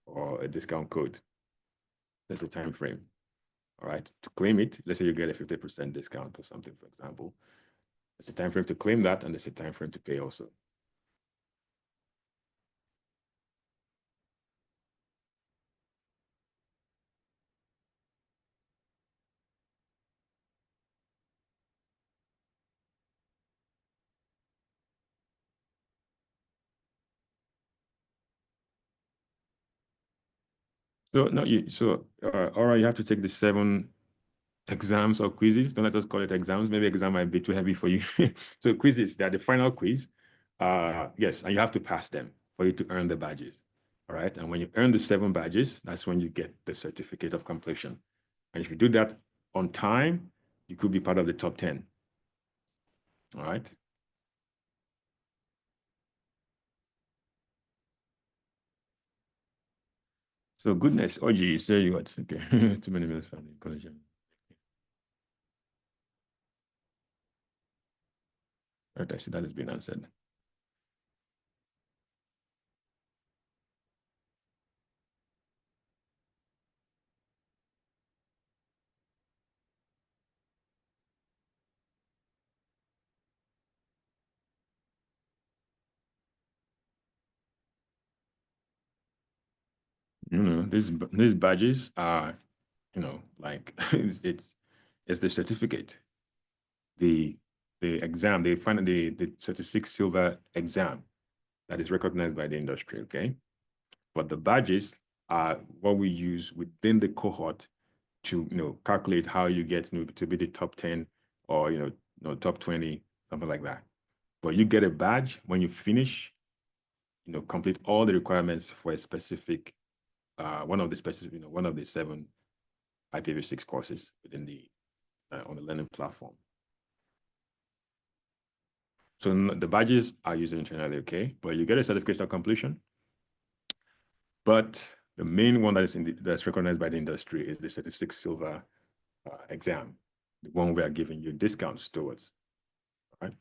A: or a discount code. There's a time frame. All right, to claim it, let's say you get a 50% discount or something, for example. There's a time frame to claim that, and there's a time frame to pay also. So no, Aura, you have to take the 7 exams or quizzes. Don't let us call it exams. Maybe exam might be too heavy for you. So quizzes, they're the final quiz. Yes, and you have to pass them for you to earn the badges. All right. And when you earn the 7 badges, that's when you get the certificate of completion. And if you do that on time, you could be part of the top 10. All right. So goodness, OG, you say you got okay. Too many minutes for the collision. All right, I see that has been answered. These badges are, like it's the certificate, the exam, the 36 silver exam that is recognized by the industry, okay? But the badges are what we use within the cohort to calculate how you get to be the top 10 or top 20, something like that. But you get a badge when you finish, complete all the requirements for a specific one of the 7 IPv6 courses within the on the learning platform. So the badges are used internally, okay? But you get a certificate of completion. But the main one that's recognized by the industry is the 36 silver exam, the one we are giving you discounts towards, right?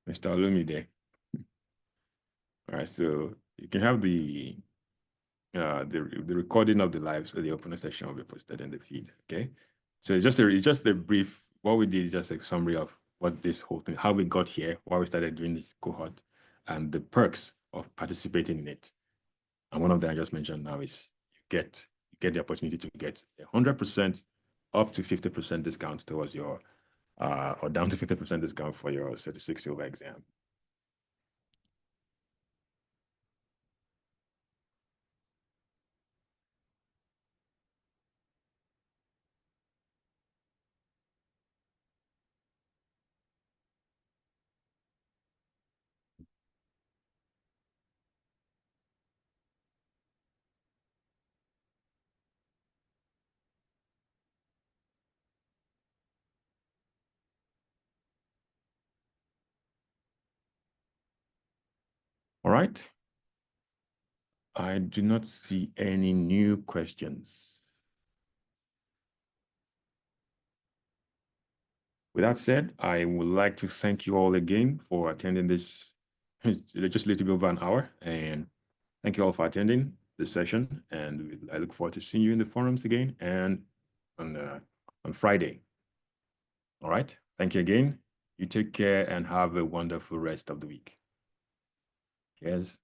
A: Mr. Olumide. All right, so you can have the recording of the lives of the opening session will be posted in the feed. Okay, so it's just a brief. What we did is just a summary of what this whole thing, how we got here, why we started doing this cohort, and the perks of participating in it. And one of them I just mentioned now is you get the opportunity to get 100% up to 50% discount towards your or down to 50% discount for your 36 silver exam. right. I do not see any new questions. With that said, I would like to thank you all again for attending this just a little bit over an hour. And thank you all for attending this session. And I look forward to seeing you in the forums again and on Friday. All right. Thank you again. You take care and have a wonderful rest of the week. Cheers.